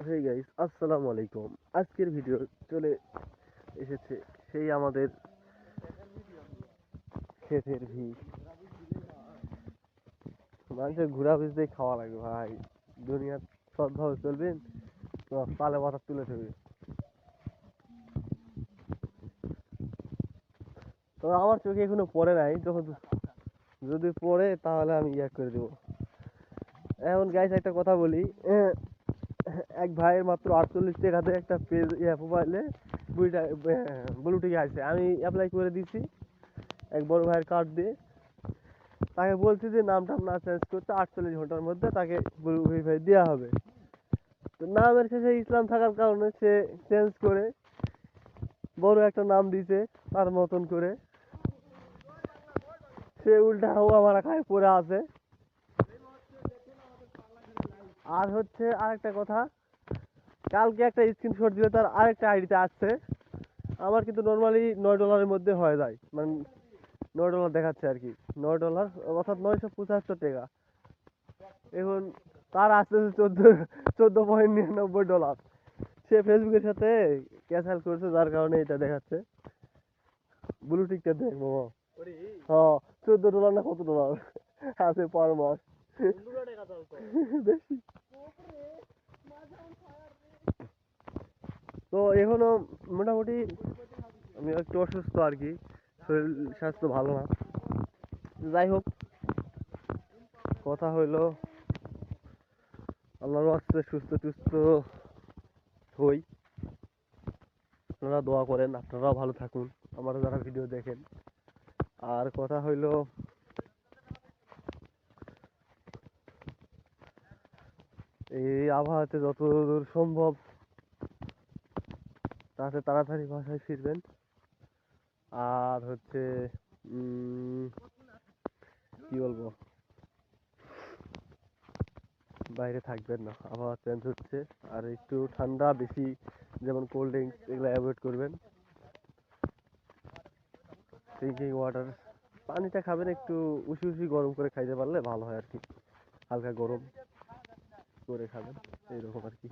Hey guys, আসসালামু আলাইকুম। আজকের ভিডিও চলে এসেছে সেই আমাদের ক্ষেতের মানুষের ঘোরা বীজতেই খাওয়া লাগে ভাই। দুনিয়া সৎভাবে চলবেন তো তালে মাথা তুলে দেবে। তো আমার চোখে এখনো পড়ে নাই, যখন যদি পড়ে তাহলে আমি ইয়া করে দেবো। এখন গাইস একটা কথা বলি, এক ভাইয়ের মাত্র 48 টাকাতে একটা পেজ মোবাইলে ব্লুটুথ আছে, আমি অ্যাপ্লাই করে দিছি এক বড় ভাইয়ের কার্ড দিয়ে। তাকে বলছি যে নামটা না চেঞ্জ করতে 48 ঘন্টার মধ্যে তাকে ভেরিফাই দেওয়া হবে। তো নামের শেষে ইসলাম থাকার কারণে সে চেঞ্জ করে বড় একটা নাম দিছে তার মতন করে। সে উল্টা হাওয়া মারা খায় পড়ে আছে। আর হচ্ছে আরেকটা কথা, কালকে একটা স্ক্রিনশট দিলে তার আরেকটা আইডিতে আসছে। আমার কিন্তু নর্মালি $9 মধ্যে হয়ে যায়, মানে $9 দেখাচ্ছে আর কি। $9 অর্থাৎ 975 টাকা। এখন তার আসতেছে 14.99 ডলার। সে ফেসবুকের সাথে ক্যান্সেল করছে, যার কারণে এটা দেখাচ্ছে। ব্লু টিকটা দেখবো। হ্যাঁ, $14 না কত ডলার আছে পার মাস। বেশি। তো এখনো মোটামুটি আমি একটু অসুস্থ আর কি, শরীর স্বাস্থ্য ভালো না। যাই হোক, কথা হইলো আল্লাহর ওয়াস্তে সুস্থ টুস্থ হই। আপনারা দোয়া করেন, আপনারাও ভালো থাকুন, আমারও যারা ভিডিও দেখেন। আর কথা হইলো, এই আবহাওয়াতে যতদূর সম্ভব তাতে তাড়াতাড়ি বাসায় ফিরবেন। আর হচ্ছে কি বলবো, বাইরে থাকবেন না, আবহাওয়া চেঞ্জ হচ্ছে। আর একটু ঠান্ডা বেশি, যেমন কোল্ড ড্রিঙ্কস এগুলো অ্যাভয়েড করবেন। ড্রিঙ্কিং ওয়াটার, পানিটা খাবেন একটু উশি উশি গরম করে খাইতে পারলে ভালো হয় আর কি। হালকা গরম করে খাবেন, এইরকম আর কি।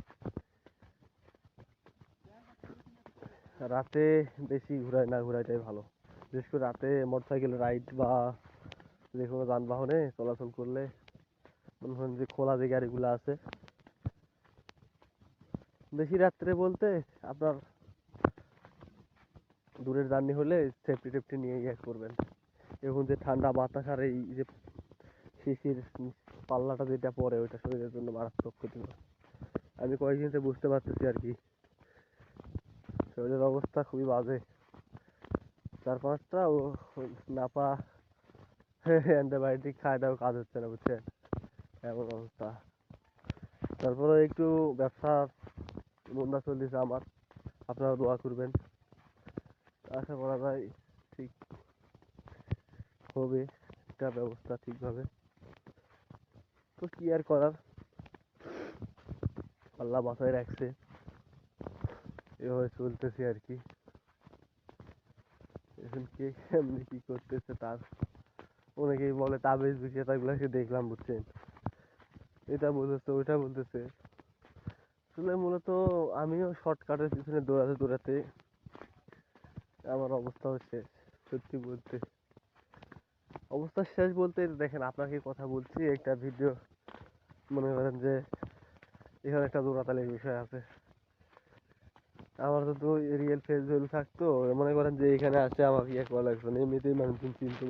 রাতে বেশি ঘুরায় না ঘুরাইটাই ভালো, বিশেষ করে রাতে মোটরসাইকেল রাইড বা যে কোনো যানবাহনে চলাচল করলে। মনে করেন যে খোলা যে গাড়িগুলো আছে, বেশি রাত্রে বলতে আপনার দূরের জার্নি হলে সেফটি টেফটি নিয়ে ইয়ে করবেন। এখন যে ঠান্ডা বাতাস আর এই যে শিশির পাল্লাটা যেটা পড়ে, ওইটা শরীরের জন্য মারাত্মক ক্ষতিকর। আমি কয়েকদিন থেকে বুঝতে পারতেছি আর কি, শরীরের অবস্থা খুবই বাজে। 4-5টা ও নাপা অ্যান্টিবায়োটিক খাওয়াটাও কাজ হচ্ছে না, বুঝছেন, এমন অবস্থা। তারপরে একটু ব্যবসা মন্দা চলতেছে আমার, আপনারা দোয়া করবেন। আশা করা যায় ঠিক হবে একটা ব্যবস্থা ঠিকভাবে। তো কি আর করার, আল্লাহ বাসায় রাখছে, এভাবে চলতেছে আর কি। এখন কে কেমনি কি করতেছে তার, অনেকেই বলে তাবিজ বিষয়, তাগুলাকে দেখলাম, বুঝছেন, এটা বলতেছে ওইটা বলতেছে। আসলে মূলত আমিও শর্টকাটের পিছনে দৌড়াতে দৌড়াতে আমার অবস্থা হচ্ছে, সত্যি বলতে অবস্থা শেষ বলতে। দেখেন, আপনাকে কথা বলছি, একটা ভিডিও মনে করেন যে এখানে একটা দৌড়াতালির বিষয় আছে। আমার তো রিয়েল ফেস ভ্যালু থাকতো, মনে করেন যে এখানে আসে আমাকে ইয়ে করা লাগতো না, এমনিতেই মানুষজন চিনতো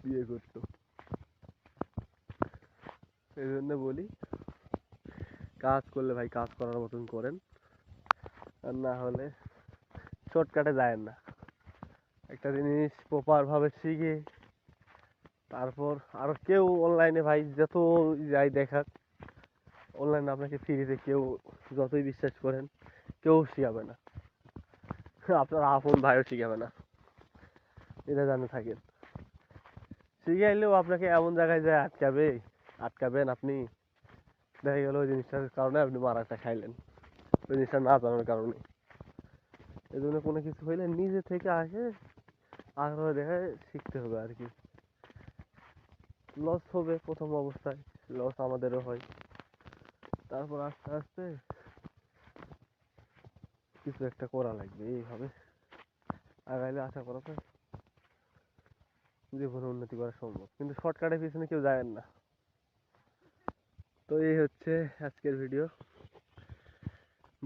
বিয়ে করতো। এই জন্য বলি, কাজ করলে ভাই কাজ করার মতন করেন, আর না হলে শর্টকাটে যায়েন না। একটা জিনিস প্রপার ভাবে শিখে তারপর আরো কেউ অনলাইনে ভাই যত যাই দেখাক, অনলাইনে আপনাকে ফ্রিতে কেউ যতই বিশ্বাস করেন কেউ শিখাবে না, আপনার আপন ভাইও শিখাবে না, এটা জানে থাকেন। শিখাইলেও আপনাকে এমন জায়গায় যায় আটকাবেন আপনি, দেখা গেল ওই জিনিসটার কারণে আপনি মারাটা খাইলেন, ওই জিনিসটা না জানার কারণে। এই জন্য কোনো কিছু হইলে নিজে থেকে আসে আগ্রহ দেখায় শিখতে হবে আর কি। লস হবে প্রথম অবস্থায়, লস আমাদেরও হয়, তারপর আস্তে আস্তে কিছু একটা করা লাগবে, এইভাবে আগাইলে আশা করা যায় জীবনে উন্নতি করা সম্ভব, কিন্তু শর্টকাটের পিছনে কেউ যায় না। তো এই হচ্ছে আজকের video.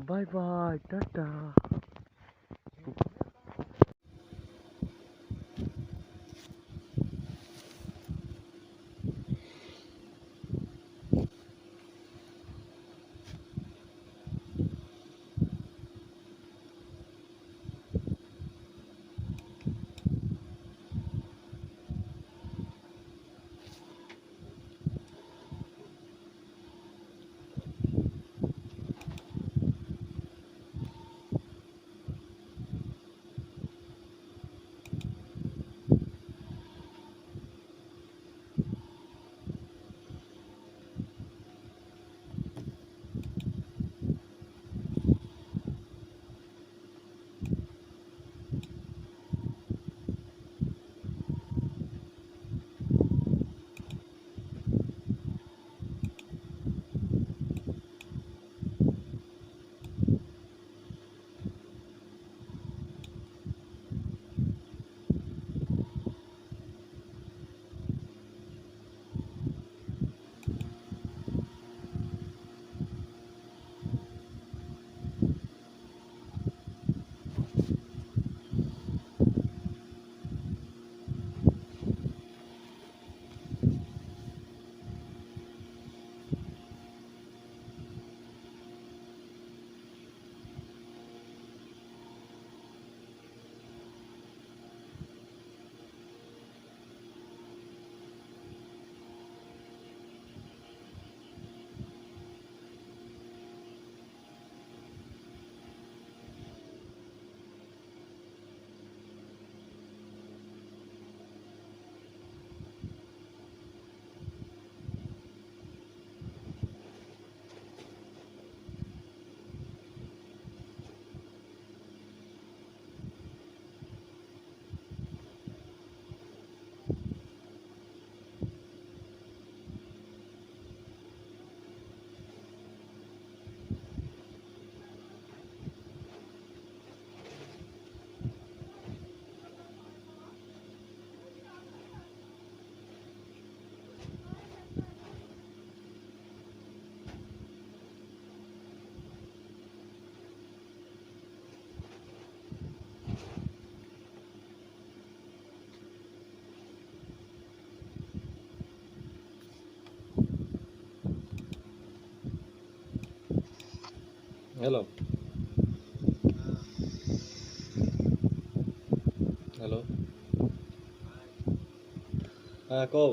Bye bye, tata. Hello hello হ্যাঁ কও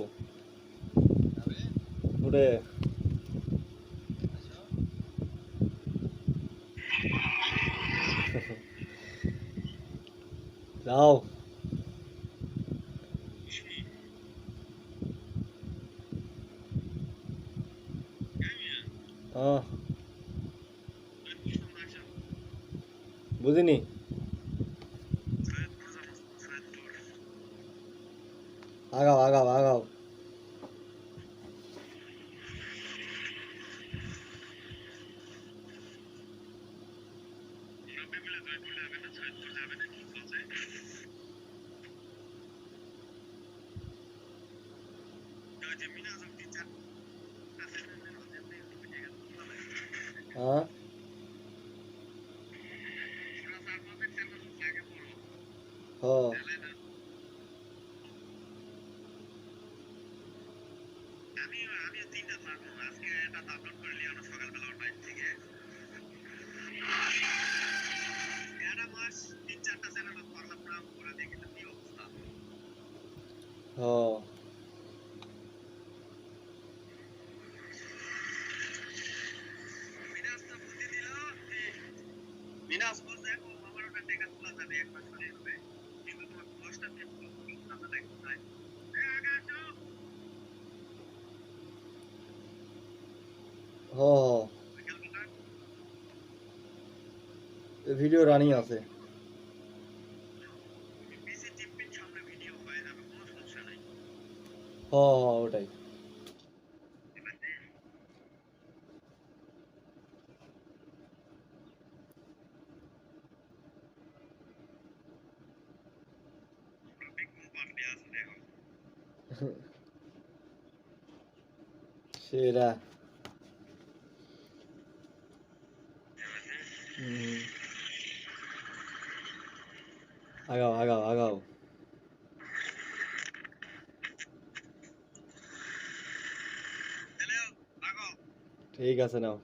ওরে যাও বুঝিনি আগাও আগাও আগাও হ্যাঁ হ হ হ ভিডিও রানিং আছে হ হ ওটাই সেরা। হুম। আগাও আগাও আগাও। ঠিক আছে নাও।